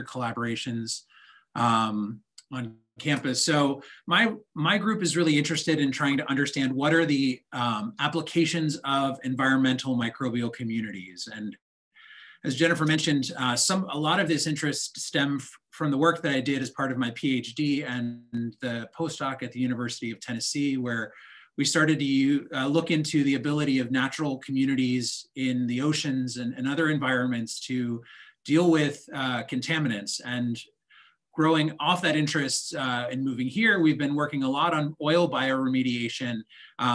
collaborations on campus. So my group is really interested in trying to understand what are the applications of environmental microbial communities. And as Jennifer mentioned, a lot of this interest stemmed from the work that I did as part of my PhD and the postdoc at the University of Tennessee, where we started to look into the ability of natural communities in the oceans and other environments to deal with contaminants. And growing off that interest in moving here, we've been working a lot on oil bioremediation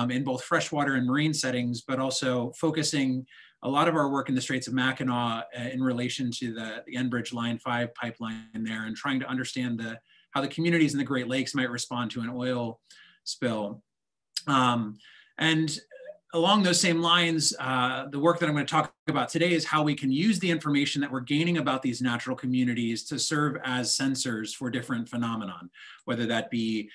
in both freshwater and marine settings, but also focusing a lot of our work in the Straits of Mackinac in relation to the Enbridge Line 5 pipeline there, and trying to understand how the communities in the Great Lakes might respond to an oil spill. And along those same lines, the work that I'm going to talk about today is how we can use the information that we're gaining about these natural communities to serve as sensors for different phenomenon, whether that be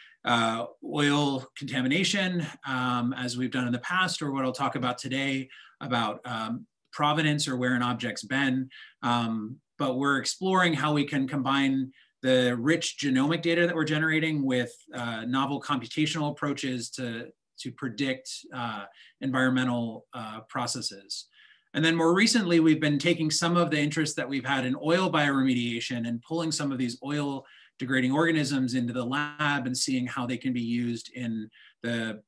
oil contamination, as we've done in the past, or what I'll talk about today about provenance or where an object's been. But we're exploring how we can combine the rich genomic data that we're generating with novel computational approaches to predict environmental processes. And then more recently, we've been taking some of the interest that we've had in oil bioremediation and pulling some of these oil degrading organisms into the lab and seeing how they can be used in the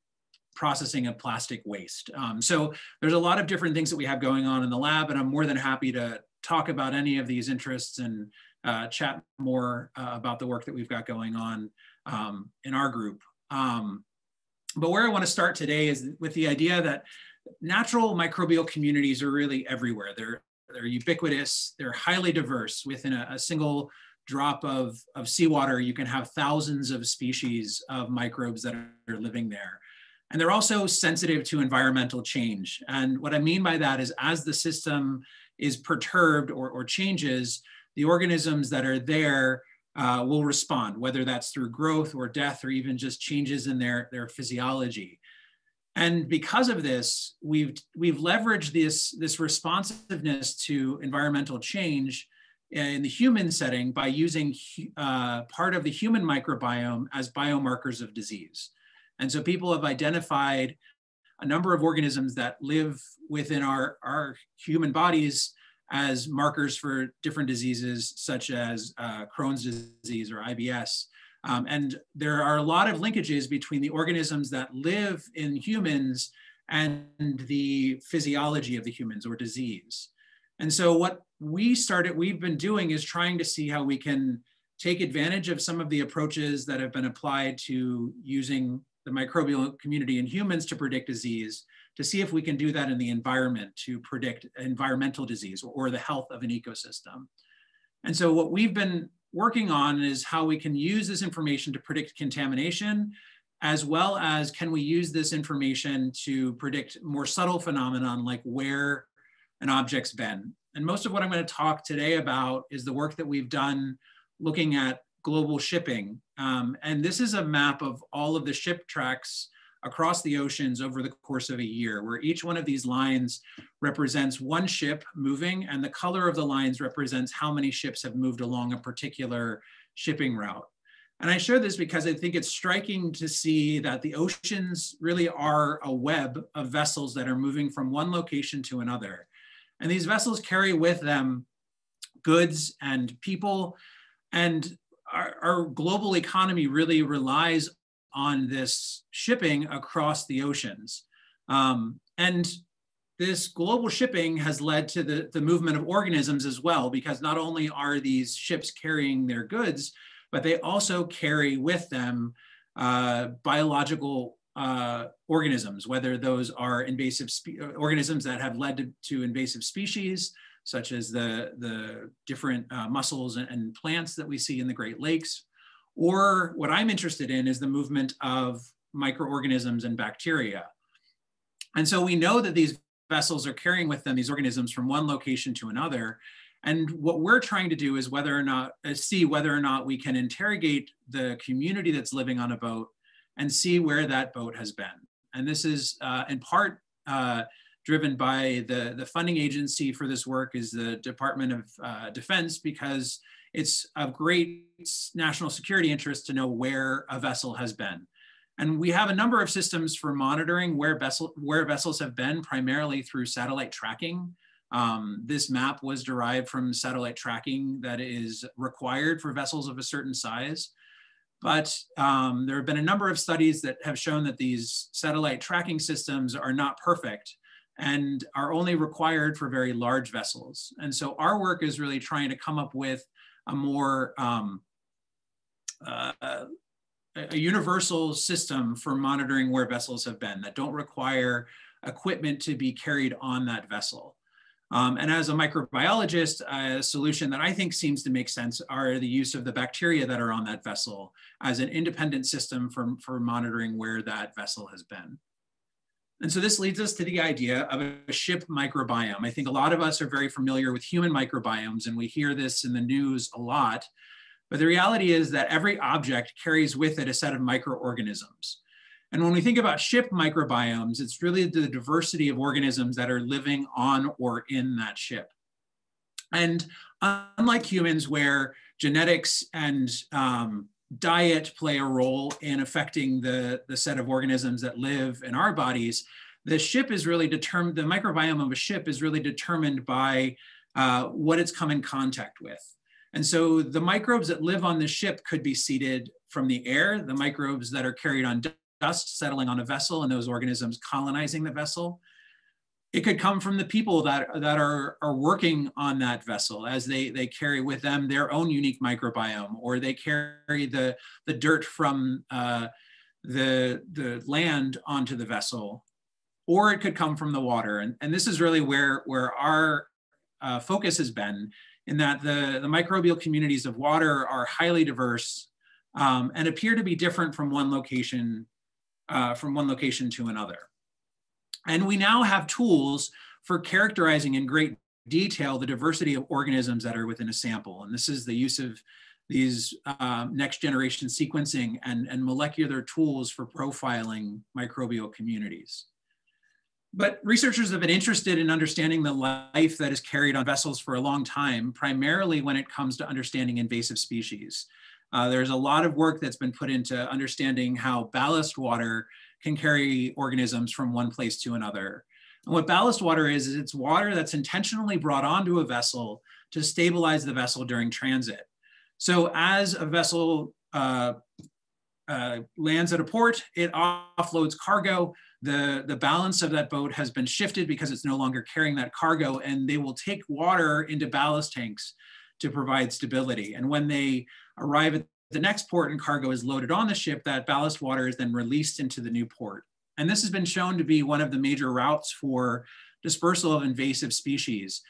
processing of plastic waste. So there's a lot of different things that we have going on in the lab, and I'm more than happy to talk about any of these interests and chat more about the work that we've got going on in our group. But where I want to start today is with the idea that natural microbial communities are really everywhere. They're ubiquitous, they're highly diverse. Within a single drop of seawater, you can have thousands of species of microbes that are living there. And they're also sensitive to environmental change. And what I mean by that is as the system is perturbed or changes, the organisms that are there will respond, whether that's through growth or death or even just changes in their physiology. And because of this, we've leveraged this responsiveness to environmental change in the human setting by using part of the human microbiome as biomarkers of disease. And so people have identified a number of organisms that live within our human bodies as markers for different diseases such as Crohn's disease or IBS. And there are a lot of linkages between the organisms that live in humans and the physiology of the humans or disease. And so what we've been doing is trying to see how we can take advantage of some of the approaches that have been applied to using the microbial community in humans to predict disease, to see if we can do that in the environment to predict environmental disease or the health of an ecosystem. And so what we've been working on is how we can use this information to predict contamination, as well as can we use this information to predict more subtle phenomenon like where an object's been. And most of what I'm going to talk today about is the work that we've done looking at global shipping. And this is a map of all of the ship tracks across the oceans over the course of a year, where each one of these lines represents one ship moving, and the color of the lines represents how many ships have moved along a particular shipping route. And I share this because I think it's striking to see that the oceans really are a web of vessels that are moving from one location to another. And these vessels carry with them goods and people, and our global economy really relies on this shipping across the oceans. And this global shipping has led to the movement of organisms as well, because not only are these ships carrying their goods, but they also carry with them biological organisms, whether those are invasive organisms that have led to invasive species, such as the different mussels and plants that we see in the Great Lakes. Or what I'm interested in is the movement of microorganisms and bacteria. And so we know that these vessels are carrying with them these organisms from one location to another. And what we're trying to do is see whether or not we can interrogate the community that's living on a boat and see where that boat has been. And this is in part driven by the funding agency for this work is the Department of Defense, because it's of great national security interest to know where a vessel has been. And we have a number of systems for monitoring where vessels have been, primarily through satellite tracking. This map was derived from satellite tracking that is required for vessels of a certain size. But there have been a number of studies that have shown that these satellite tracking systems are not perfect and are only required for very large vessels. And so our work is really trying to come up with a more a universal system for monitoring where vessels have been that don't require equipment to be carried on that vessel. And as a microbiologist, a solution that I think seems to make sense are the use of the bacteria that are on that vessel as an independent system for monitoring where that vessel has been. And so this leads us to the idea of a ship microbiome. I think a lot of us are very familiar with human microbiomes, and we hear this in the news a lot. But the reality is that every object carries with it a set of microorganisms. And when we think about ship microbiomes, it's really the diversity of organisms that are living on or in that ship. And unlike humans, where genetics and diet play a role in affecting the set of organisms that live in our bodies, the ship is really determined, the microbiome of a ship is really determined by what it's come in contact with. And so the microbes that live on the ship could be seeded from the air, the microbes that are carried on dust settling on a vessel and those organisms colonizing the vessel. It could come from the people that are working on that vessel as they carry with them their own unique microbiome, or they carry the dirt from the land onto the vessel, or it could come from the water. And this is really where our focus has been, in that the microbial communities of water are highly diverse and appear to be different from one location to another. And we now have tools for characterizing in great detail the diversity of organisms that are within a sample. And this is the use of these next generation sequencing and molecular tools for profiling microbial communities. But researchers have been interested in understanding the life that is carried on vessels for a long time, primarily when it comes to understanding invasive species. There's a lot of work that's been put into understanding how ballast water can carry organisms from one place to another. And what ballast water is it's water that's intentionally brought onto a vessel to stabilize the vessel during transit. So as a vessel lands at a port, it offloads cargo. The balance of that boat has been shifted because it's no longer carrying that cargo, and they will take water into ballast tanks to provide stability. And when they arrive at the next port and cargo is loaded on the ship, that ballast water is then released into the new port. And this has been shown to be one of the major routes for dispersal of invasive species,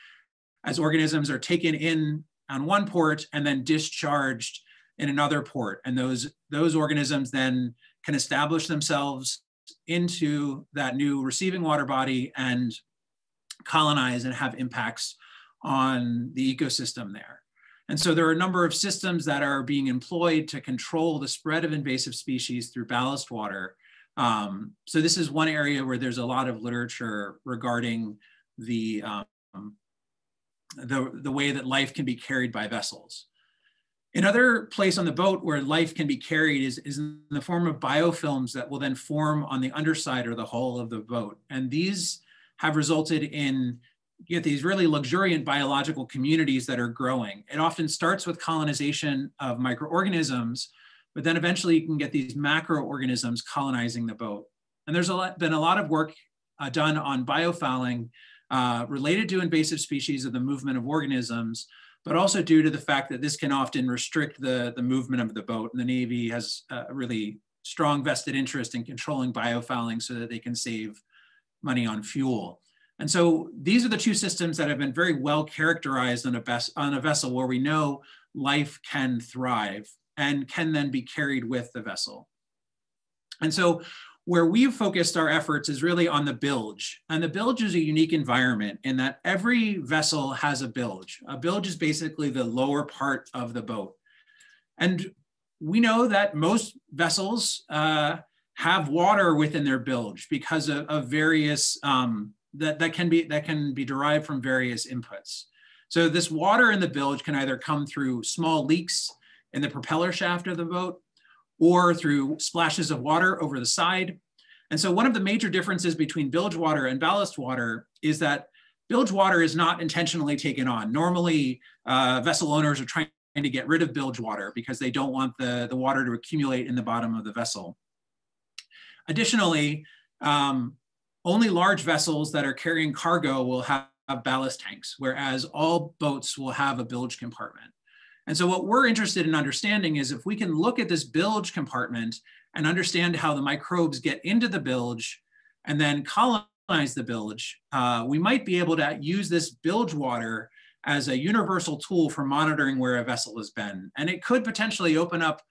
as organisms are taken in on one port and then discharged in another port. And those organisms then can establish themselves into that new receiving water body and colonize and have impacts on the ecosystem there. And so there are a number of systems that are being employed to control the spread of invasive species through ballast water. So this is one area where there's a lot of literature regarding the way that life can be carried by vessels. Another place on the boat where life can be carried is in the form of biofilms that will then form on the underside or the hull of the boat. And these have resulted in these really luxuriant biological communities that are growing. It often starts with colonization of microorganisms, but then eventually you can get these macroorganisms colonizing the boat. And there's been a lot of work done on biofouling related to invasive species of the movement of organisms, but also due to the fact that this can often restrict the movement of the boat. And the Navy has a really strong vested interest in controlling biofouling so that they can save money on fuel. And so these are the two systems that have been very well characterized on a vessel where we know life can thrive and can then be carried with the vessel. And so where we've focused our efforts is really on the bilge. And the bilge is a unique environment in that every vessel has a bilge. A bilge is basically the lower part of the boat. And we know that most vessels have water within their bilge because of various, that can be derived from various inputs. So this water in the bilge can either come through small leaks in the propeller shaft of the boat or through splashes of water over the side. And so one of the major differences between bilge water and ballast water is that bilge water is not intentionally taken on. Normally, vessel owners are trying to get rid of bilge water because they don't want the water to accumulate in the bottom of the vessel. Additionally, only large vessels that are carrying cargo will have ballast tanks, whereas all boats will have a bilge compartment. And so what we're interested in understanding is if we can look at this bilge compartment and understand how the microbes get into the bilge and then colonize the bilge, we might be able to use this bilge water as a universal tool for monitoring where a vessel has been. And it could potentially open up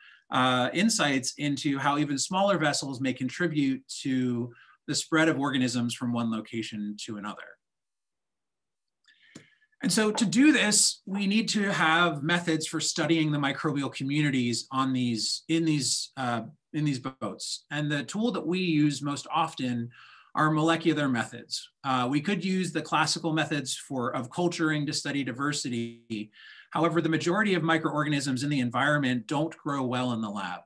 insights into how even smaller vessels may contribute to the spread of organisms from one location to another. And so to do this, we need to have methods for studying the microbial communities on in these boats. And the tool that we use most often are molecular methods. We could use the classical methods of culturing to study diversity. However, the majority of microorganisms in the environment don't grow well in the lab.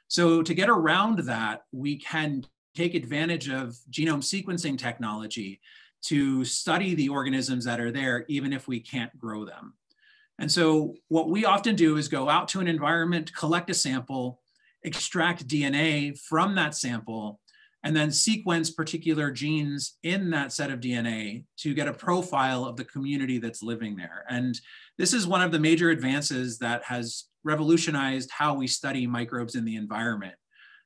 So to get around that, we can take advantage of genome sequencing technology to study the organisms that are there, even if we can't grow them. And so what we often do is go out to an environment, collect a sample, extract DNA from that sample, and then sequence particular genes in that set of DNA to get a profile of the community that's living there. And this is one of the major advances that has revolutionized how we study microbes in the environment,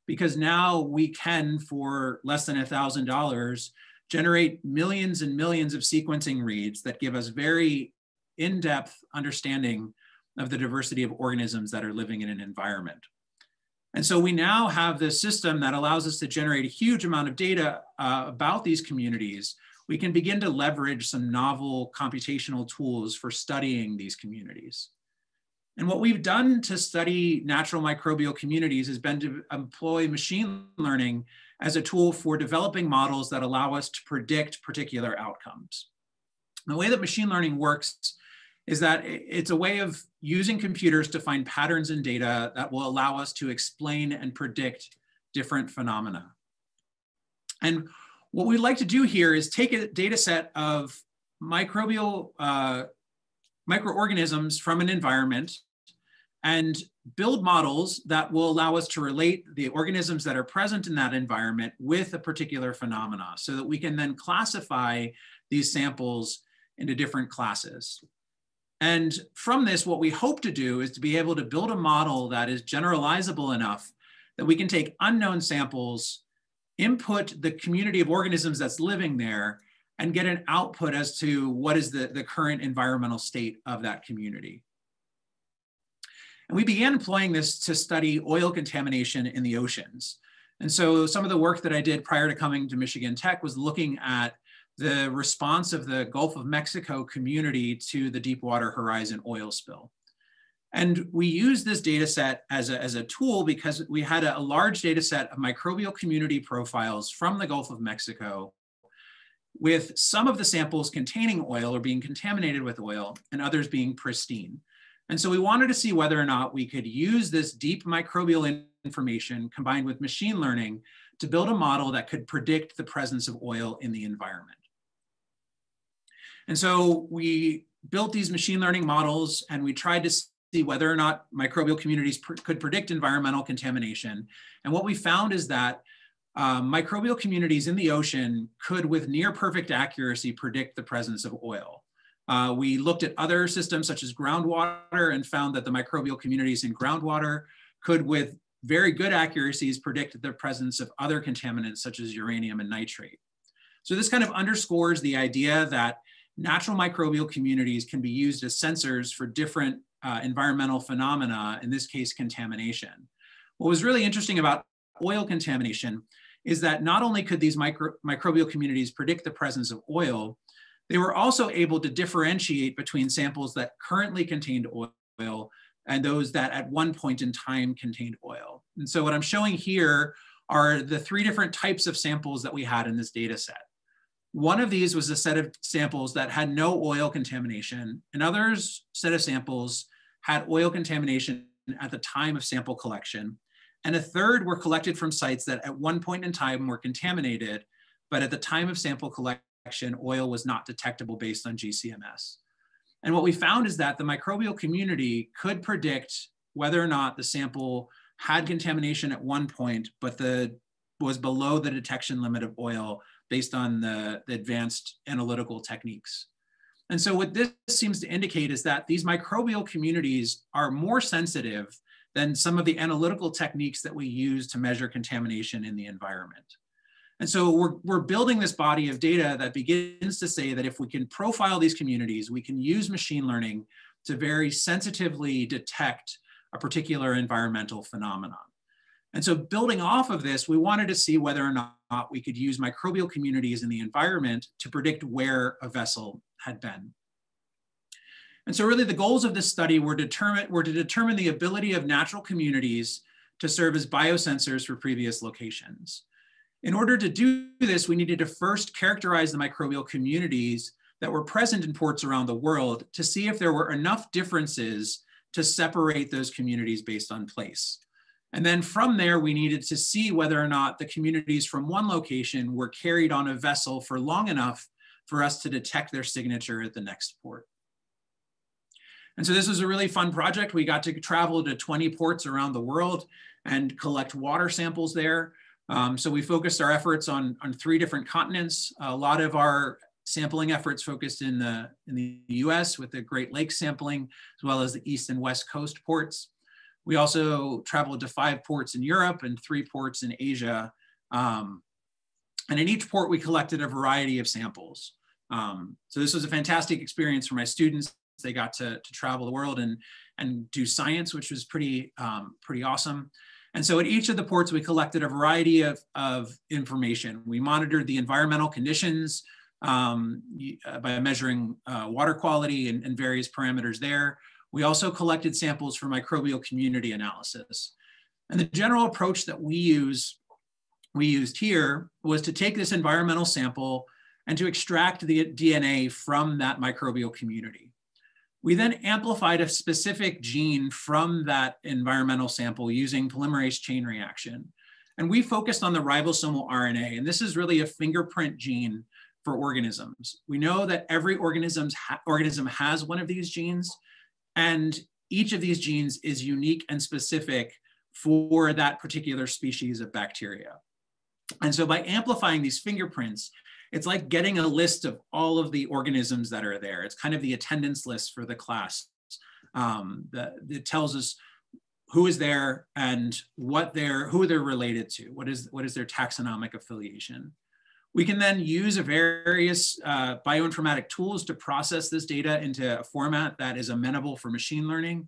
because now we can, for less than $1,000, generate millions and millions of sequencing reads that give us very in-depth understanding of the diversity of organisms that are living in an environment. And so we now have this system that allows us to generate a huge amount of data about these communities. We can begin to leverage some novel computational tools for studying these communities. And what we've done to study natural microbial communities has been to employ machine learning as a tool for developing models that allow us to predict particular outcomes. The way that machine learning works is that it's a way of using computers to find patterns in data that will allow us to explain and predict different phenomena. And what we'd like to do here is take a data set of microorganisms from an environment and build models that will allow us to relate the organisms that are present in that environment with a particular phenomena so that we can then classify these samples into different classes. And from this, what we hope to do is to be able to build a model that is generalizable enough that we can take unknown samples, input the community of organisms that's living there, and get an output as to what is the current environmental state of that community. And we began employing this to study oil contamination in the oceans. And so some of the work that I did prior to coming to Michigan Tech was looking at the response of the Gulf of Mexico community to the Deepwater Horizon oil spill. And we used this data set as a tool because we had a large data set of microbial community profiles from the Gulf of Mexico, with some of the samples containing oil or being contaminated with oil and others being pristine. And so we wanted to see whether or not we could use this deep microbial information combined with machine learning to build a model that could predict the presence of oil in the environment. And so we built these machine learning models and we tried to see whether or not microbial communities could predict environmental contamination. And what we found is that microbial communities in the ocean could, with near perfect accuracy, predict the presence of oil. We looked at other systems such as groundwater and found that the microbial communities in groundwater could, with very good accuracies, predict the presence of other contaminants such as uranium and nitrate. So this kind of underscores the idea that natural microbial communities can be used as sensors for different environmental phenomena, in this case, contamination. What was really interesting about oil contamination is that not only could these microbial communities predict the presence of oil, they were also able to differentiate between samples that currently contained oil and those that at one point in time contained oil. And so what I'm showing here are the three different types of samples that we had in this data set. One of these was a set of samples that had no oil contamination. Another set of samples had oil contamination at the time of sample collection. And a third were collected from sites that at one point in time were contaminated, but at the time of sample collection, oil was not detectable based on GCMS. And what we found is that the microbial community could predict whether or not the sample had contamination at one point, but was below the detection limit of oil based on the advanced analytical techniques. And so what this seems to indicate is that these microbial communities are more sensitive than some of the analytical techniques that we use to measure contamination in the environment. And so we're building this body of data that begins to say that if we can profile these communities, we can use machine learning to very sensitively detect a particular environmental phenomenon. And so building off of this, we wanted to see whether or not we could use microbial communities in the environment to predict where a vessel had been. And so really the goals of this study were to determine the ability of natural communities to serve as biosensors for previous locations. In order to do this, we needed to first characterize the microbial communities that were present in ports around the world to see if there were enough differences to separate those communities based on place. And then from there, we needed to see whether or not the communities from one location were carried on a vessel for long enough for us to detect their signature at the next port. And so this was a really fun project. We got to travel to 20 ports around the world and collect water samples there. So we focused our efforts on 3 different continents. A lot of our sampling efforts focused in the US with the Great Lakes sampling, as well as the East and West Coast ports. We also traveled to 5 ports in Europe and 3 ports in Asia. And in each port, we collected a variety of samples. So this was a fantastic experience for my students. They got to travel the world and do science, which was pretty awesome. And so at each of the ports, we collected a variety of information. We monitored the environmental conditions by measuring water quality and various parameters there. We also collected samples for microbial community analysis. And the general approach that we used here was to take this environmental sample and to extract the DNA from that microbial community. We then amplified a specific gene from that environmental sample using polymerase chain reaction. And we focused on the ribosomal RNA, and this is really a fingerprint gene for organisms. We know that every organism has one of these genes, and each of these genes is unique and specific for that particular species of bacteria. And so by amplifying these fingerprints, it's like getting a list of all of the organisms that are there. It's kind of the attendance list for the class. It tells us who is there and who they're related to. What is their taxonomic affiliation? We can then use various bioinformatic tools to process this data into a format that is amenable for machine learning.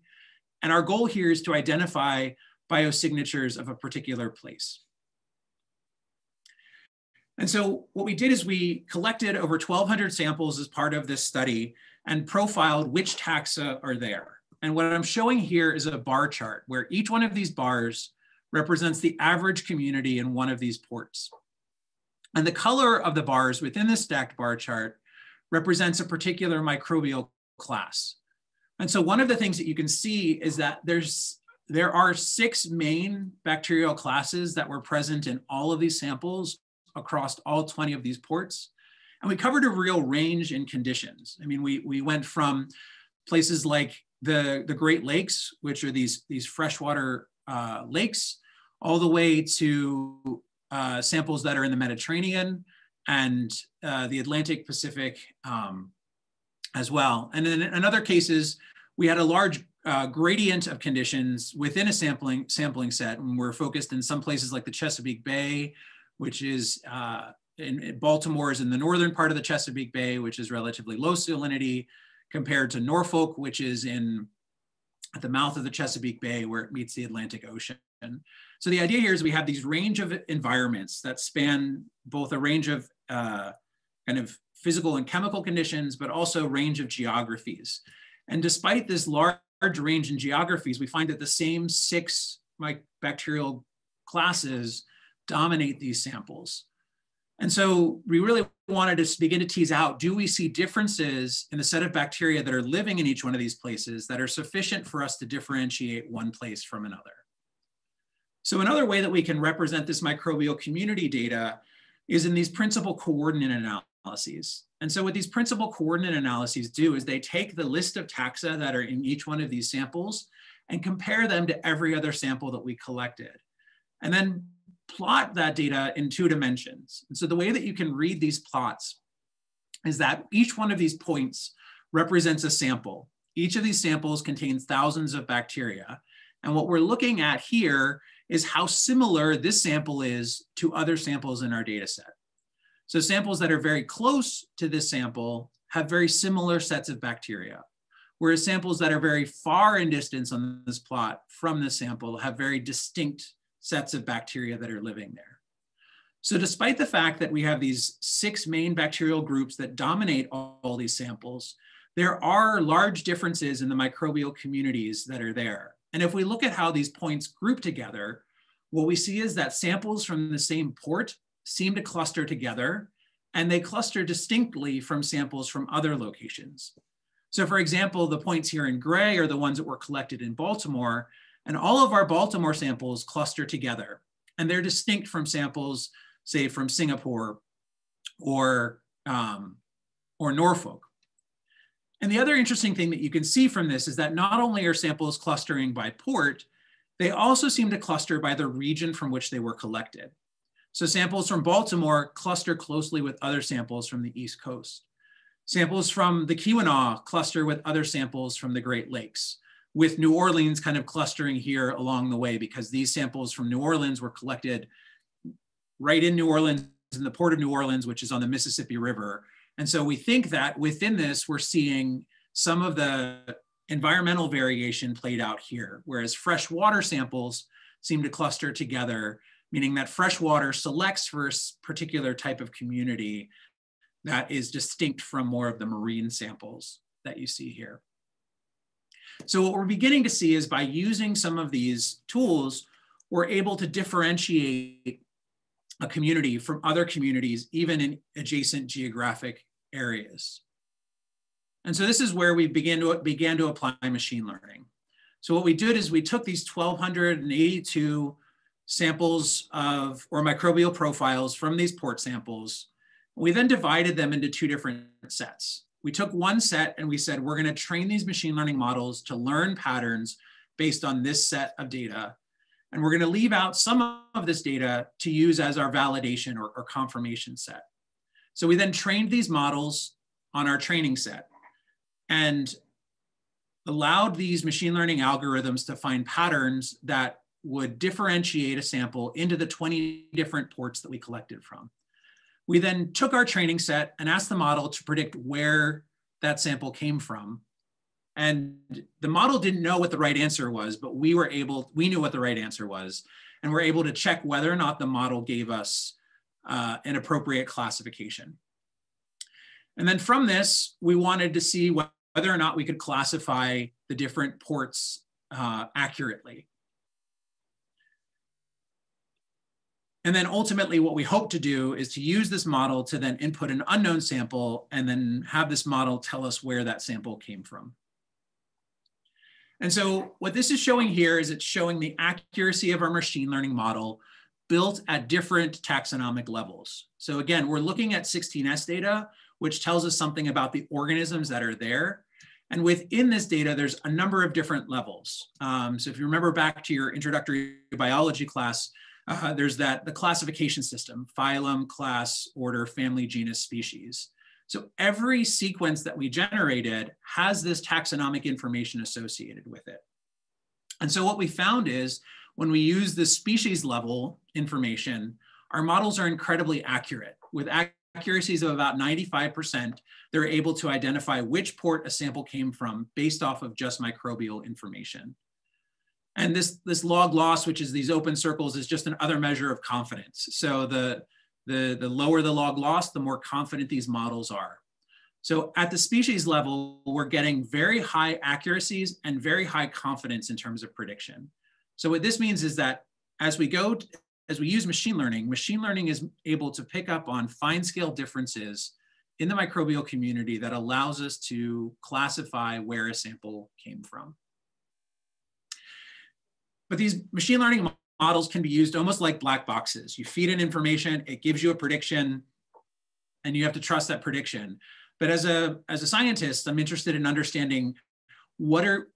And our goal here is to identify biosignatures of a particular place. And so what we did is we collected over 1,200 samples as part of this study and profiled which taxa are there. And what I'm showing here is a bar chart where each one of these bars represents the average community in one of these ports. And the color of the bars within the stacked bar chart represents a particular microbial class. And so one of the things that you can see is that there are 6 main bacterial classes that were present in all of these samples across all 20 of these ports. And we covered a real range in conditions. I mean, we went from places like the Great Lakes, which are these freshwater lakes, all the way to samples that are in the Mediterranean and the Atlantic Pacific as well. And then in other cases, we had a large gradient of conditions within a sampling set, and we're focused in some places like the Chesapeake Bay, which is in Baltimore is in the northern part of the Chesapeake Bay, which is relatively low salinity, compared to Norfolk, which is at the mouth of the Chesapeake Bay where it meets the Atlantic Ocean. So the idea here is we have these range of environments that span both a range of kind of physical and chemical conditions, but also range of geographies. And despite this large range in geographies, we find that the same 6 bacterial classes dominate these samples. And so we really wanted to begin to tease out, do we see differences in the set of bacteria that are living in each one of these places that are sufficient for us to differentiate one place from another? So another way that we can represent this microbial community data is in these principal coordinate analyses. And so what these principal coordinate analyses do is they take the list of taxa that are in each one of these samples and compare them to every other sample that we collected, and then plot that data in 2 dimensions. And so the way that you can read these plots is that each one of these points represents a sample. Each of these samples contains thousands of bacteria. And what we're looking at here is how similar this sample is to other samples in our data set. So samples that are very close to this sample have very similar sets of bacteria, whereas samples that are very far in distance on this plot from this sample have very distinct sets of bacteria that are living there. So despite the fact that we have these 6 main bacterial groups that dominate all these samples, there are large differences in the microbial communities that are there. And if we look at how these points group together, what we see is that samples from the same port seem to cluster together, and they cluster distinctly from samples from other locations. So for example, the points here in gray are the ones that were collected in Baltimore, and all of our Baltimore samples cluster together, and they're distinct from samples, say, from Singapore or Norfolk. And the other interesting thing that you can see from this is that not only are samples clustering by port, they also seem to cluster by the region from which they were collected. So samples from Baltimore cluster closely with other samples from the East Coast. Samples from the Keweenaw cluster with other samples from the Great Lakes, with New Orleans kind of clustering here along the way, because these samples from New Orleans were collected right in New Orleans, in the port of New Orleans, which is on the Mississippi River. And so we think that within this, we're seeing some of the environmental variation played out here, whereas freshwater samples seem to cluster together, meaning that freshwater selects for a particular type of community that is distinct from more of the marine samples that you see here. So what we're beginning to see is by using some of these tools, we're able to differentiate a community from other communities, even in adjacent geographic areas. And so this is where we began to apply machine learning. So what we did is we took these 1,282 samples of, or microbial profiles from these port samples. We then divided them into 2 different sets. We took one set and we said, we're going to train these machine learning models to learn patterns based on this set of data. And we're going to leave out some of this data to use as our validation or confirmation set. So we then trained these models on our training set and allowed these machine learning algorithms to find patterns that would differentiate a sample into the 20 different ports that we collected from. We then took our training set and asked the model to predict where that sample came from. And the model didn't know what the right answer was, but we knew what the right answer was, and we're able to check whether or not the model gave us an appropriate classification. And then from this, we wanted to see whether or not we could classify the different ports accurately. And then ultimately what we hope to do is to use this model to then input an unknown sample and then have this model tell us where that sample came from. And so what this is showing here is it's showing the accuracy of our machine learning model built at different taxonomic levels. So again, we're looking at 16S data, which tells us something about the organisms that are there. And within this data, there's a number of different levels. So if you remember back to your introductory biology class, there's the classification system: phylum, class, order, family, genus, species. So every sequence that we generated has this taxonomic information associated with it. And so what we found is when we use the species level information, our models are incredibly accurate. With accuracies of about 95%, they're able to identify which port a sample came from based off of just microbial information. And this log loss, which is these open circles, is just another measure of confidence. So the lower the log loss, the more confident these models are. So at the species level, we're getting very high accuracies and very high confidence in terms of prediction. So what this means is that as we go as we use machine learning is able to pick up on fine scale differences in the microbial community that allows us to classify where a sample came from. But these machine learning models can be used almost like black boxes. You feed in information, it gives you a prediction, and you have to trust that prediction. But as a scientist, I'm interested in understanding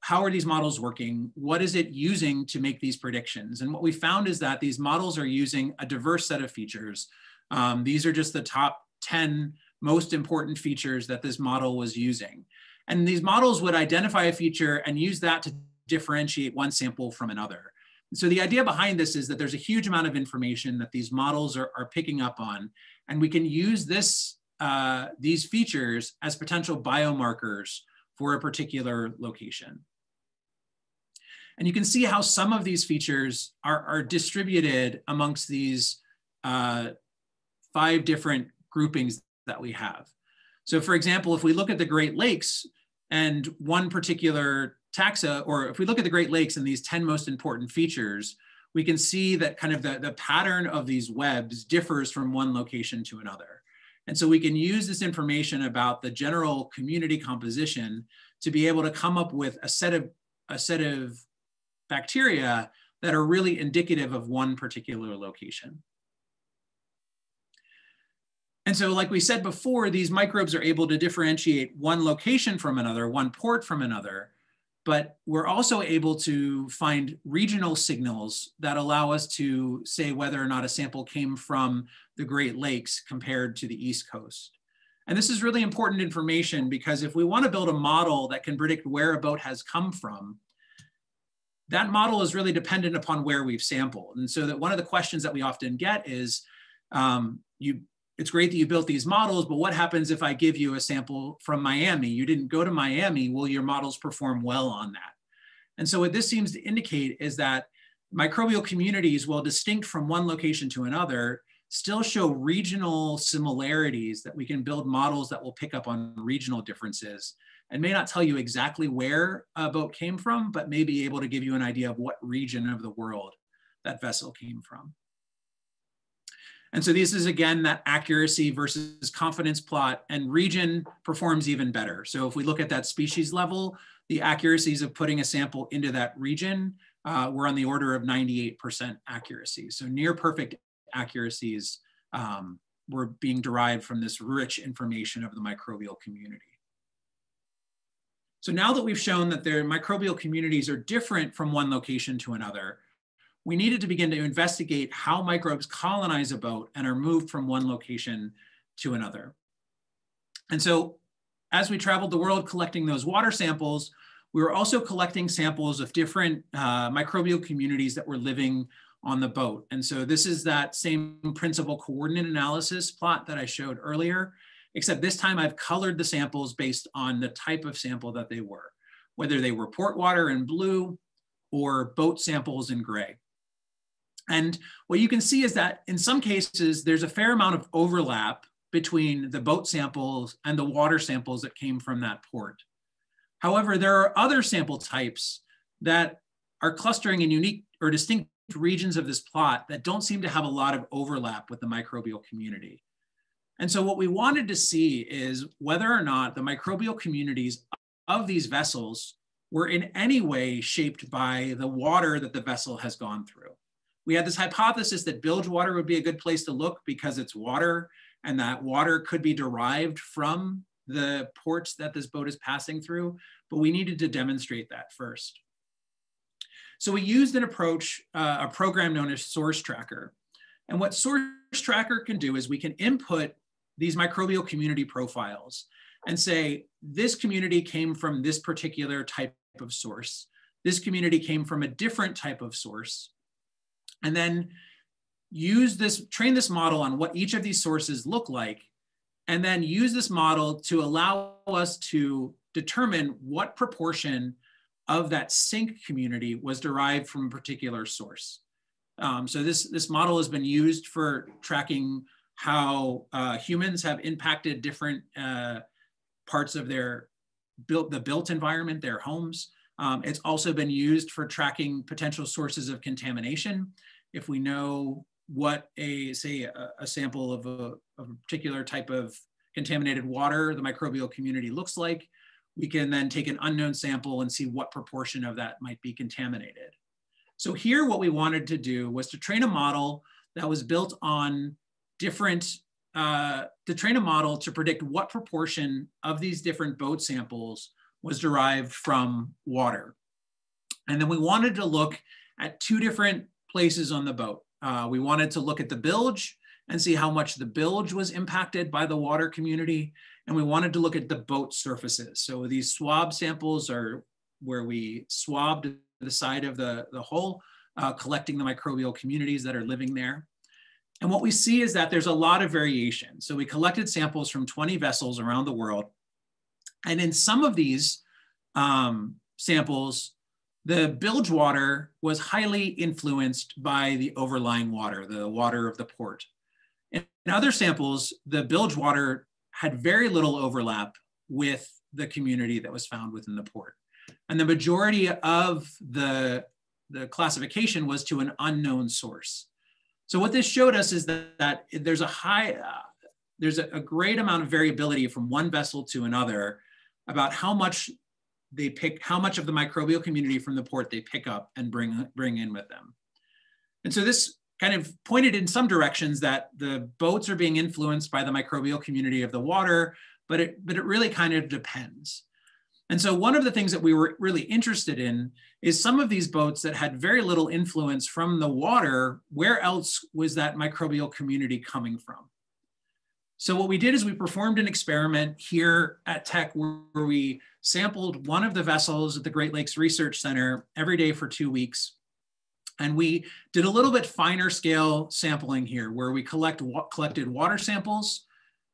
how are these models working? What is it using to make these predictions? And what we found is that these models are using a diverse set of features. These are just the top 10 most important features that this model was using. And these models would identify a feature and use that to differentiate one sample from another. So the idea behind this is that there's a huge amount of information that these models are picking up on, and we can use these features as potential biomarkers for a particular location. And you can see how some of these features are distributed amongst these 5 different groupings that we have. So for example, if we look at the Great Lakes and one particular taxa, or if we look at the Great Lakes and these 10 most important features, we can see that kind of the pattern of these webs differs from one location to another. And so we can use this information about the general community composition to be able to come up with a set of bacteria that are really indicative of one particular location. And so like we said before, these microbes are able to differentiate one location from another, one port from another, but we're also able to find regional signals that allow us to say whether or not a sample came from the Great Lakes compared to the East Coast. And this is really important information because if we want to build a model that can predict where a boat has come from, that model is really dependent upon where we've sampled. And so that one of the questions that we often get is, it's great that you built these models, but what happens if I give you a sample from Miami? You didn't go to Miami, will your models perform well on that? And so what this seems to indicate is that microbial communities, while distinct from one location to another, still show regional similarities that we can build models that will pick up on regional differences and may not tell you exactly where a boat came from, but may be able to give you an idea of what region of the world that vessel came from. And so this is, again, that accuracy versus confidence plot, and region performs even better. So if we look at that species level, the accuracies of putting a sample into that region were on the order of 98% accuracy. So near perfect accuracies were being derived from this rich information of the microbial community. So now that we've shown that their microbial communities are different from one location to another, we needed to begin to investigate how microbes colonize a boat and are moved from one location to another. And so as we traveled the world collecting those water samples, we were also collecting samples of different microbial communities that were living on the boat. And so this is that same principal coordinate analysis plot that I showed earlier, except this time I've colored the samples based on the type of sample that they were, whether they were port water in blue or boat samples in gray. And what you can see is that in some cases, there's a fair amount of overlap between the boat samples and the water samples that came from that port. However, there are other sample types that are clustering in unique or distinct regions of this plot that don't seem to have a lot of overlap with the microbial community. And so what we wanted to see is whether or not the microbial communities of these vessels were in any way shaped by the water that the vessel has gone through. We had this hypothesis that bilge water would be a good place to look because it's water, and that water could be derived from the ports that this boat is passing through, but we needed to demonstrate that first. So we used an approach, a program known as Source Tracker. And what Source Tracker can do is we can input these microbial community profiles and say, this community came from this particular type of source. This community came from a different type of source. And then train this model on what each of these sources look like, and then use this model to allow us to determine what proportion of that sink community was derived from a particular source. So this model has been used for tracking how humans have impacted different parts of the built environment, their homes. It's also been used for tracking potential sources of contamination. If we know what say a sample of a particular type of contaminated water, the microbial community looks like. We can then take an unknown sample and see what proportion of that might be contaminated. So here, what we wanted to do was to train a model that was built on different, to train a model to predict what proportion of these different boat samples was derived from water. And then we wanted to look at two different places on the boat. We wanted to look at the bilge and see how much the bilge was impacted by the water community. And we wanted to look at the boat surfaces. So these swab samples are where we swabbed the side of the hull, collecting the microbial communities that are living there. And what we see is that there's a lot of variation. So we collected samples from 20 vessels around the world. And in some of these samples, the bilge water was highly influenced by the overlying water, the water of the port. In other samples, the bilge water had very little overlap with the community that was found within the port. And the majority of the classification was to an unknown source. So what this showed us is that there's a great amount of variability from one vessel to another about how much of the microbial community from the port they pick up and bring in with them. And so this kind of pointed in some directions that the boats are being influenced by the microbial community of the water, but it really kind of depends. And so one of the things that we were really interested in is some of these boats that had very little influence from the water, where else was that microbial community coming from? So what we did is we performed an experiment here at Tech where we sampled one of the vessels at the Great Lakes Research Center every day for 2 weeks. And we did a little bit finer scale sampling here where we collected water samples,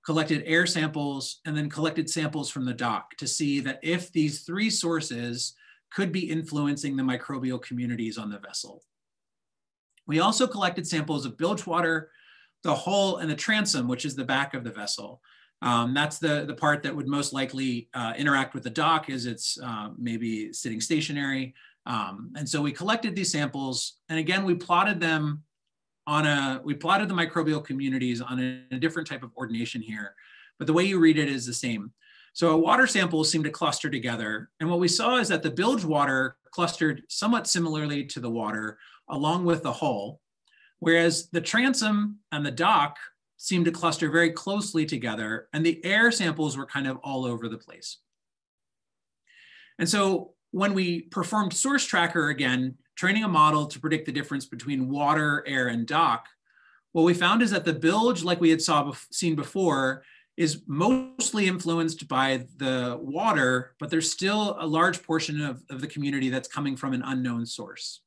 collected air samples, and then collected samples from the dock to see that if these three sources could be influencing the microbial communities on the vessel. We also collected samples of bilge water, the hull, and the transom, which is the back of the vessel. That's the part that would most likely interact with the dock as it's maybe sitting stationary. And so we collected these samples, and again, we plotted them we plotted the microbial communities on a different type of ordination here, but the way you read it is the same. So our water samples seem to cluster together. And what we saw is that the bilge water clustered somewhat similarly to the water along with the hull, whereas the transom and the dock seemed to cluster very closely together, and the air samples were kind of all over the place. And so when we performed source tracker again, training a model to predict the difference between water, air, and dock, what we found is that the bilge, like we had seen before, is mostly influenced by the water, but there's still a large portion of the community that's coming from an unknown source.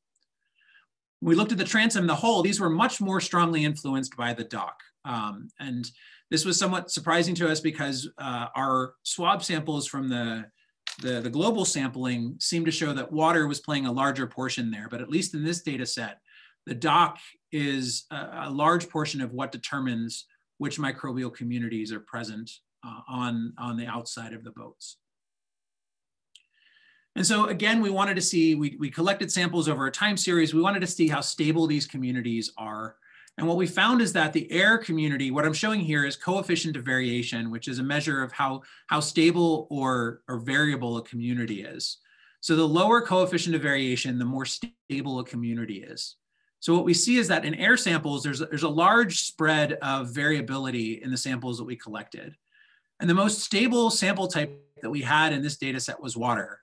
When we looked at the transom and the hull, these were much more strongly influenced by the dock. And this was somewhat surprising to us because our swab samples from the global sampling seemed to show that water was playing a larger portion there, but at least in this data set, the dock is a large portion of what determines which microbial communities are present on the outside of the boats. And so again, we wanted to see, we collected samples over a time series. We wanted to see how stable these communities are. And what we found is that the air community, what I'm showing here is coefficient of variation, which is a measure of how stable or variable a community is. So the lower coefficient of variation, the more stable a community is. So what we see is that in air samples, there's a large spread of variability in the samples that we collected. And the most stable sample type that we had in this data set was water,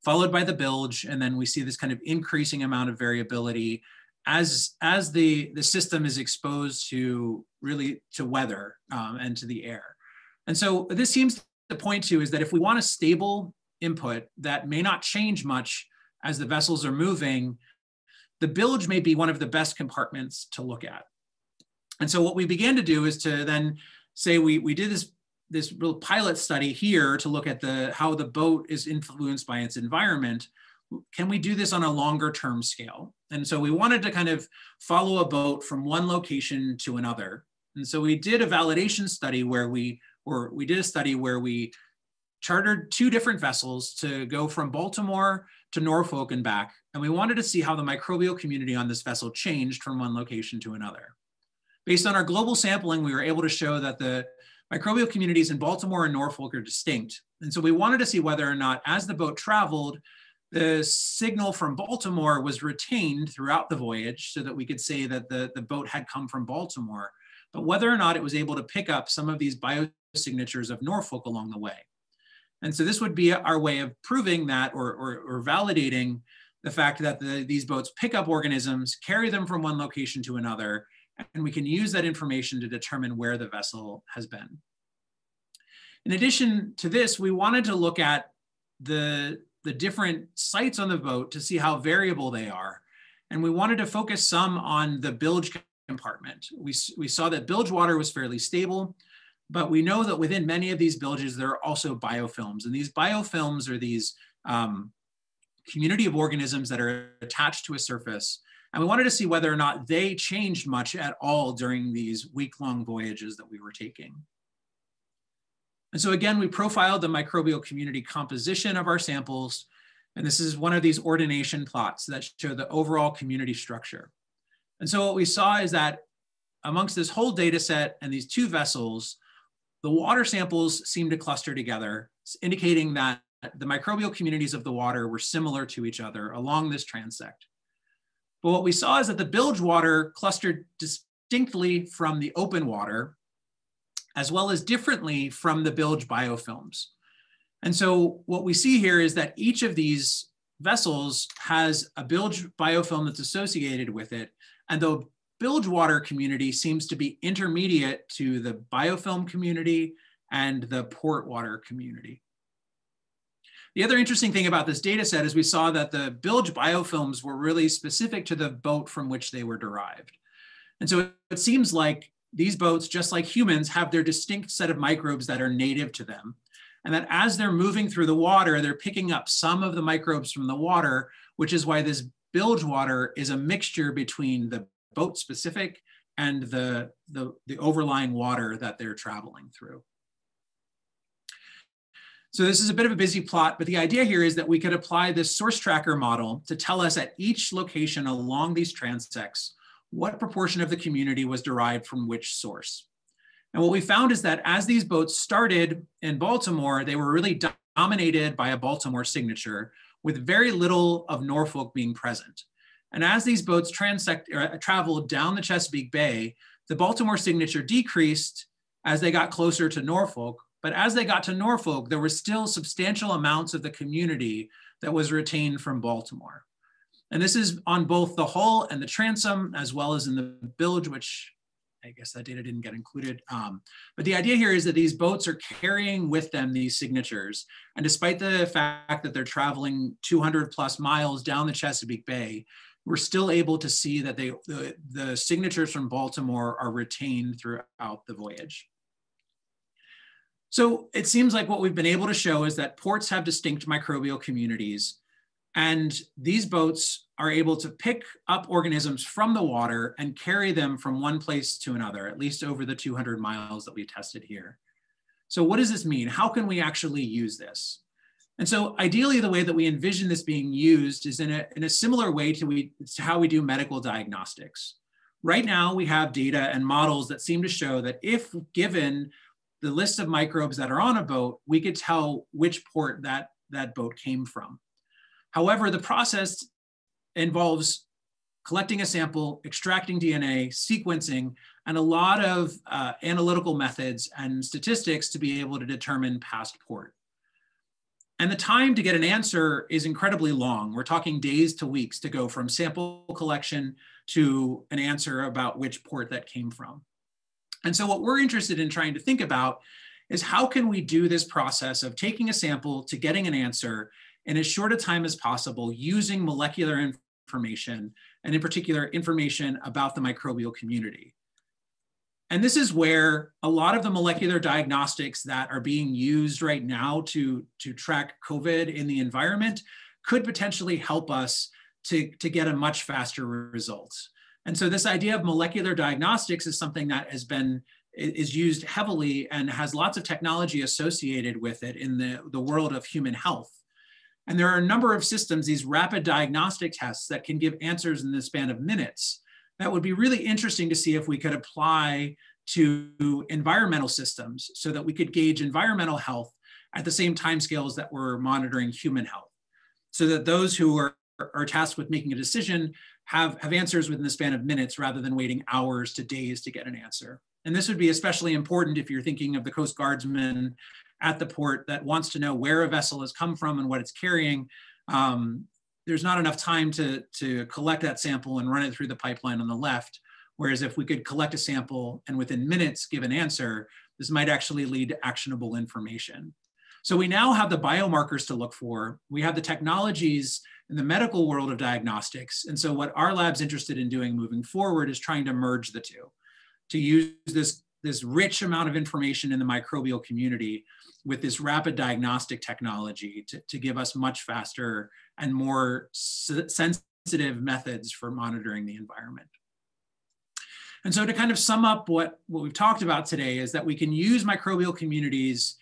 followed by the bilge. And then we see this kind of increasing amount of variability as the system is exposed to weather and to the air. And so this seems to point to is that if we want a stable input that may not change much as the vessels are moving, the bilge may be one of the best compartments to look at. And so what we began to do is to then say we did this real pilot study here to look at how the boat is influenced by its environment. Can we do this on a longer term scale? And so we wanted to kind of follow a boat from one location to another. And so we did a validation study where we chartered 2 different vessels to go from Baltimore to Norfolk and back, and we wanted to see how the microbial community on this vessel changed from one location to another. Based on our global sampling, we were able to show that the microbial communities in Baltimore and Norfolk are distinct. And so we wanted to see whether or not, as the boat traveled, the signal from Baltimore was retained throughout the voyage so that we could say that the boat had come from Baltimore, but whether or not it was able to pick up some of these biosignatures of Norfolk along the way. And so this would be our way of proving that or validating the fact that these boats pick up organisms, carry them from one location to another, and we can use that information to determine where the vessel has been. In addition to this, we wanted to look at the different sites on the boat to see how variable they are. And we wanted to focus some on the bilge compartment. We saw that bilge water was fairly stable, but we know that within many of these bilges, there are also biofilms. And these biofilms are these community of organisms that are attached to a surface. And we wanted to see whether or not they changed much at all during these week-long voyages that we were taking. And so again, we profiled the microbial community composition of our samples. And this is one of these ordination plots that show the overall community structure. And so what we saw is that amongst this whole data set and these two vessels, the water samples seemed to cluster together, indicating that the microbial communities of the water were similar to each other along this transect. But what we saw is that the bilge water clustered distinctly from the open water, as well as differently from the bilge biofilms. And so what we see here is that each of these vessels has a bilge biofilm that's associated with it, and the bilge water community seems to be intermediate to the biofilm community and the port water community. The other interesting thing about this data set is we saw that the bilge biofilms were really specific to the boat from which they were derived. And so it seems like these boats, just like humans, have their distinct set of microbes that are native to them. And that as they're moving through the water, they're picking up some of the microbes from the water, which is why this bilge water is a mixture between the boat specific and the overlying water that they're traveling through. So this is a bit of a busy plot, but the idea here is that we could apply this source tracker model to tell us at each location along these transects what proportion of the community was derived from which source. And what we found is that as these boats started in Baltimore, they were really dominated by a Baltimore signature with very little of Norfolk being present. And as these boats traveled down the Chesapeake Bay, the Baltimore signature decreased as they got closer to Norfolk. But as they got to Norfolk, there were still substantial amounts of the community that was retained from Baltimore. And this is on both the hull and the transom, as well as in the bilge, which I guess that data didn't get included. But the idea here is that these boats are carrying with them these signatures. And despite the fact that they're traveling 200 plus miles down the Chesapeake Bay, we're still able to see that the signatures from Baltimore are retained throughout the voyage. So it seems like what we've been able to show is that ports have distinct microbial communities, and these boats are able to pick up organisms from the water and carry them from one place to another, at least over the 200 miles that we tested here. So what does this mean? How can we actually use this? And so ideally, the way that we envision this being used is in a similar way to how we do medical diagnostics. Right now, we have data and models that seem to show that if given the list of microbes that are on a boat, we could tell which port that boat came from. However, the process involves collecting a sample, extracting DNA, sequencing, and a lot of analytical methods and statistics to be able to determine past port. And the time to get an answer is incredibly long. We're talking days to weeks to go from sample collection to an answer about which port that came from. And so what we're interested in trying to think about is how can we do this process of taking a sample to getting an answer in as short a time as possible using molecular information, and in particular information about the microbial community. And this is where a lot of the molecular diagnostics that are being used right now to track COVID in the environment could potentially help us to get a much faster result. And so this idea of molecular diagnostics is something that is used heavily and has lots of technology associated with it in the world of human health. And there are a number of systems, these rapid diagnostic tests that can give answers in the span of minutes. That would be really interesting to see if we could apply to environmental systems so that we could gauge environmental health at the same timescales that we're monitoring human health, so that those who are tasked with making a decision have answers within the span of minutes rather than waiting hours to days to get an answer. And this would be especially important if you're thinking of the Coast Guardsman at the port that wants to know where a vessel has come from and what it's carrying. There's not enough time to collect that sample and run it through the pipeline on the left. Whereas if we could collect a sample and within minutes give an answer, this might actually lead to actionable information. So we now have the biomarkers to look for. We have the technologies in the medical world of diagnostics. And so what our lab's interested in doing moving forward is trying to merge the two, to use this rich amount of information in the microbial community with this rapid diagnostic technology to give us much faster and more sensitive methods for monitoring the environment. And so to kind of sum up what we've talked about today is that we can use microbial communities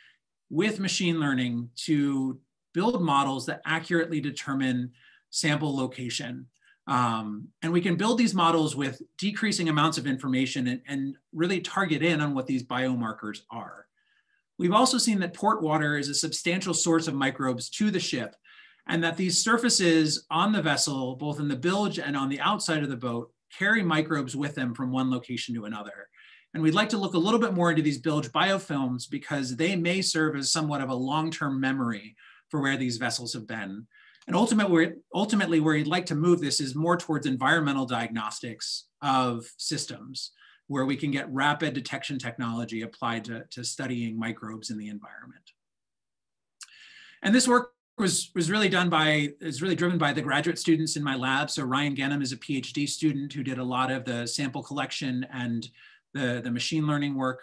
with machine learning to build models that accurately determine sample location. And we can build these models with decreasing amounts of information and really target in on what these biomarkers are. We've also seen that port water is a substantial source of microbes to the ship, and that these surfaces on the vessel, both in the bilge and on the outside of the boat, carry microbes with them from one location to another. And we'd like to look a little bit more into these bilge biofilms because they may serve as somewhat of a long-term memory for where these vessels have been. And ultimately where you'd like to move this is more towards environmental diagnostics of systems, where we can get rapid detection technology applied to studying microbes in the environment. And this work is really driven by the graduate students in my lab. So Ryan Gannam is a PhD student who did a lot of the sample collection and the machine learning work.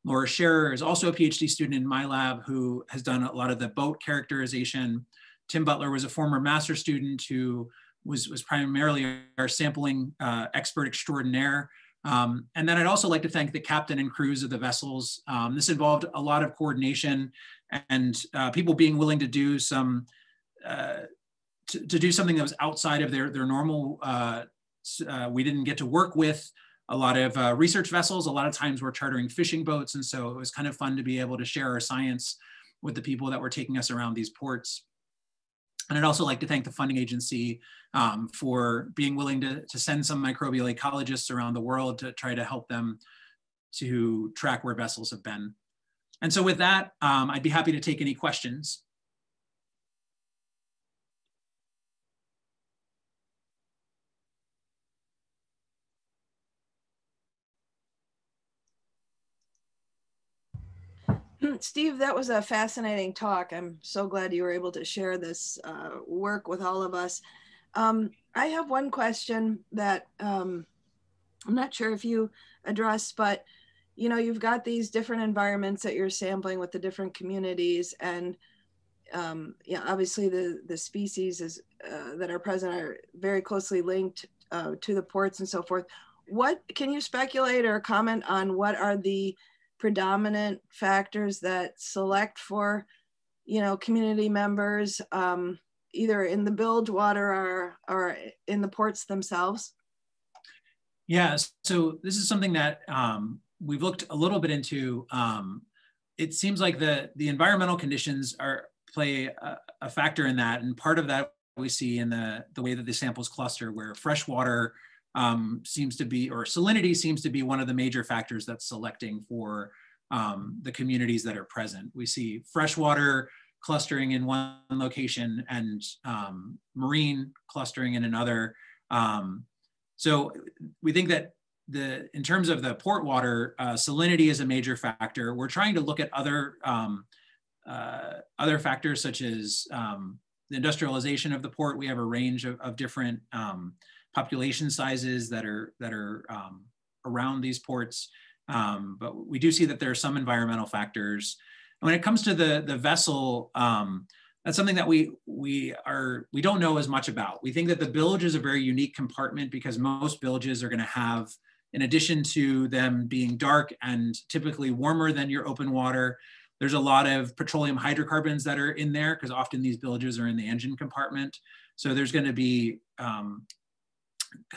Laura Scherer is also a PhD student in my lab who has done a lot of the boat characterization. Tim Butler was a former master student who was primarily our sampling expert extraordinaire. And then I'd also like to thank the captain and crews of the vessels. This involved a lot of coordination and people being willing to do some to do something that was outside of their normal. We didn't get to work with a lot of research vessels. A lot of times we're chartering fishing boats, and so it was kind of fun to be able to share our science with the people that were taking us around these ports. And I'd also like to thank the funding agency for being willing to send some microbial ecologists around the world to try to help them to track where vessels have been. And so with that, I'd be happy to take any questions. Steve, that was a fascinating talk. I'm so glad you were able to share this work with all of us. I have one question that I'm not sure if you address, but you know, you've got these different environments that you're sampling with the different communities, and yeah, obviously the species that are present are very closely linked to the ports and so forth. What can you speculate or comment on what are the predominant factors that select for, you know, community members, either in the bilge water or in the ports themselves? Yeah, so this is something that we've looked a little bit into. It seems like the environmental conditions play a factor in that, and part of that we see in the way that the samples cluster, where freshwater seems to be, or salinity seems to be one of the major factors that's selecting for the communities that are present. We see freshwater clustering in one location and marine clustering in another. So we think that in terms of the port water, salinity is a major factor. We're trying to look at other factors such as the industrialization of the port. We have a range of different population sizes that are around these ports, but we do see that there are some environmental factors. And when it comes to the vessel, that's something that we don't know as much about. We think that the bilge is a very unique compartment because most bilges are going to have, in addition to them being dark and typically warmer than your open water, There's a lot of petroleum hydrocarbons that are in there because often these bilges are in the engine compartment. So there's going to be kind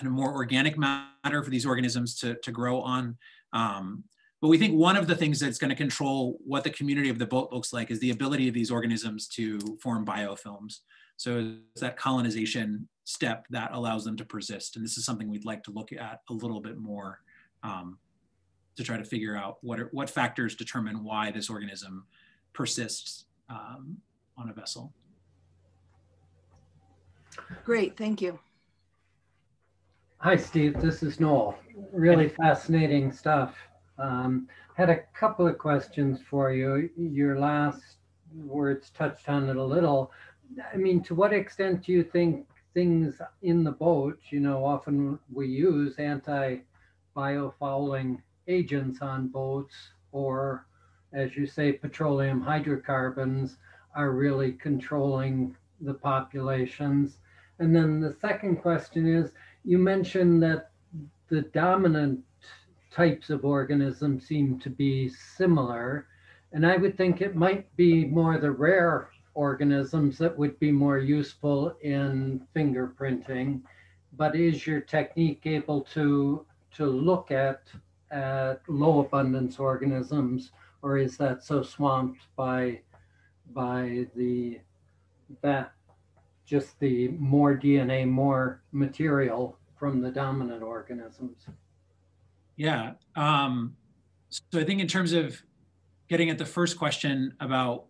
of more organic matter for these organisms to grow on. But we think one of the things that's going to control what the community of the boat looks like is the ability of these organisms to form biofilms. So it's that colonization step that allows them to persist. And this is something we'd like to look at a little bit more to try to figure out what factors determine why this organism persists on a vessel. Great, thank you. Hi, Steve, this is Noel. Really fascinating stuff. Had a couple of questions for you. Your last words touched on it a little. I mean, to what extent do you think things in the boat, you know, often we use anti-biofouling agents on boats, or as you say, petroleum hydrocarbons are really controlling the populations? And then the second question is, you mentioned that the dominant types of organisms seem to be similar, and I would think it might be more the rare organisms that would be more useful in fingerprinting. But is your technique able to look at low abundance organisms, or is that so swamped by just the more DNA, more material from the dominant organisms? Yeah. So I think in terms of getting at the first question about,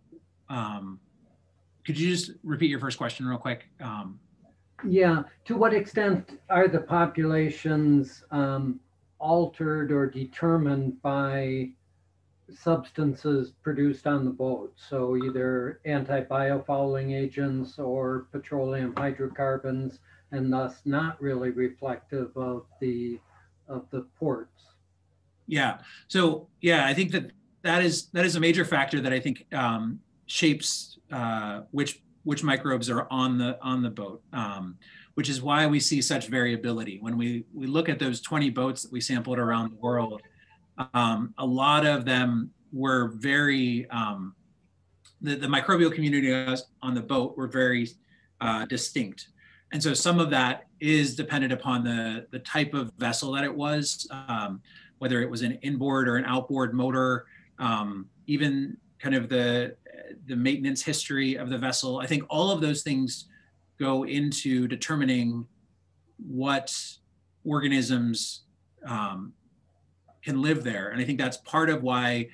could you just repeat your first question real quick? Yeah. To what extent are the populations altered or determined by substances produced on the boat? So either anti-biofouling agents or petroleum hydrocarbons, and thus not really reflective of the ports. Yeah. So yeah, I think that is a major factor that I think shapes which microbes are on the boat, which is why we see such variability. When we look at those 20 boats that we sampled around the world, a lot of them were very, the microbial communities on the boat were very distinct. And so some of that is dependent upon the type of vessel that it was, whether it was an inboard or an outboard motor, even kind of the maintenance history of the vessel. I think all of those things go into determining what organisms can live there. And I think that's part of why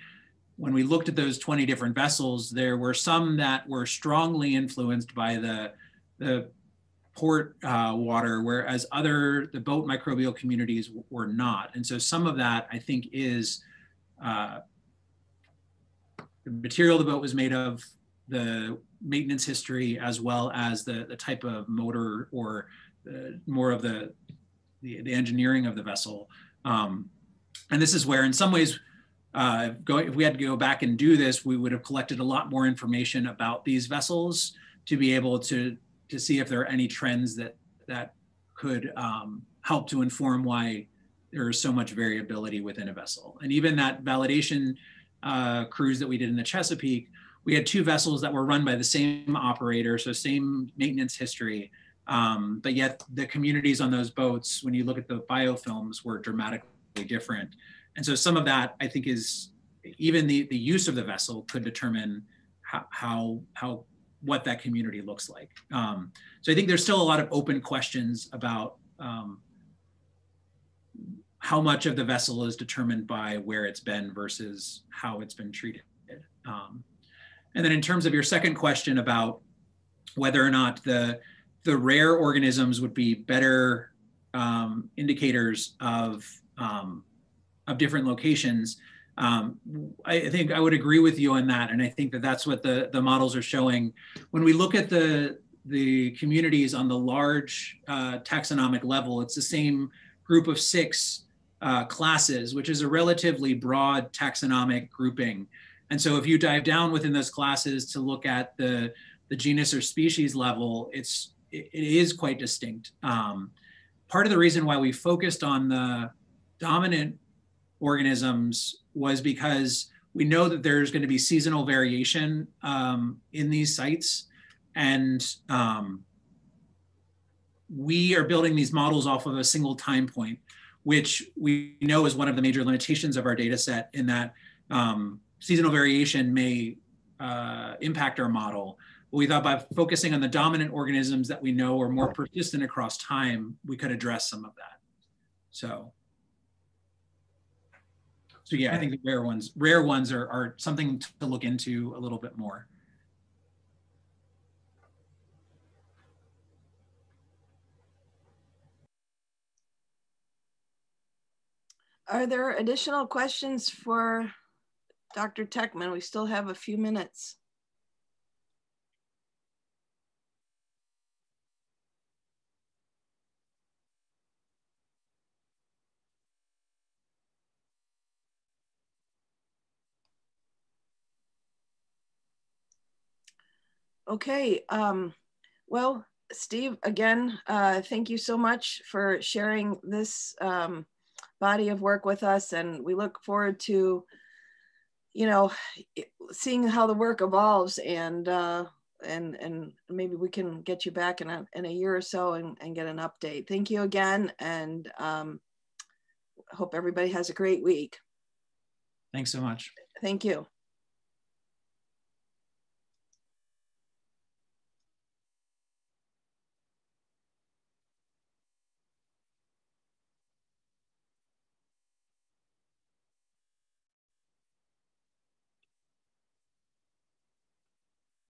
when we looked at those 20 different vessels, there were some that were strongly influenced by the port water, whereas the boat microbial communities were not. And so some of that, I think, is the material the boat was made of, the maintenance history, as well as the type of motor or more of the engineering of the vessel. And this is where, in some ways, if we had to go back and do this, we would have collected a lot more information about these vessels to be able to see if there are any trends that could help to inform why there is so much variability within a vessel. And even that validation cruise that we did in the Chesapeake, we had 2 vessels that were run by the same operator, so same maintenance history, but yet the communities on those boats, when you look at the biofilms, were dramatically different. And so some of that, I think, is even the use of the vessel could determine what that community looks like. So I think there's still a lot of open questions about how much of the vessel is determined by where it's been versus how it's been treated. And then in terms of your second question about whether or not the rare organisms would be better indicators of different locations, I think I would agree with you on that. And I think that that's what the models are showing. When we look at the communities on the large taxonomic level, it's the same group of 6 classes, which is a relatively broad taxonomic grouping. And so if you dive down within those classes to look at the genus or species level, it is quite distinct. Part of the reason why we focused on the dominant organisms was because We know that there's going to be seasonal variation in these sites. And we are building these models off of a single time point, which we know is one of the major limitations of our data set, in that seasonal variation may impact our model. But we thought by focusing on the dominant organisms that we know are more persistent across time, we could address some of that. So yeah, I think the rare ones are something to look into a little bit more. Are there additional questions for Dr. Techtmann? We still have a few minutes. Okay, well, Steve, again, thank you so much for sharing this body of work with us, and we look forward to, you know, seeing how the work evolves, and maybe we can get you back in a year or so and get an update. Thank you again, and hope everybody has a great week. Thanks so much. Thank you.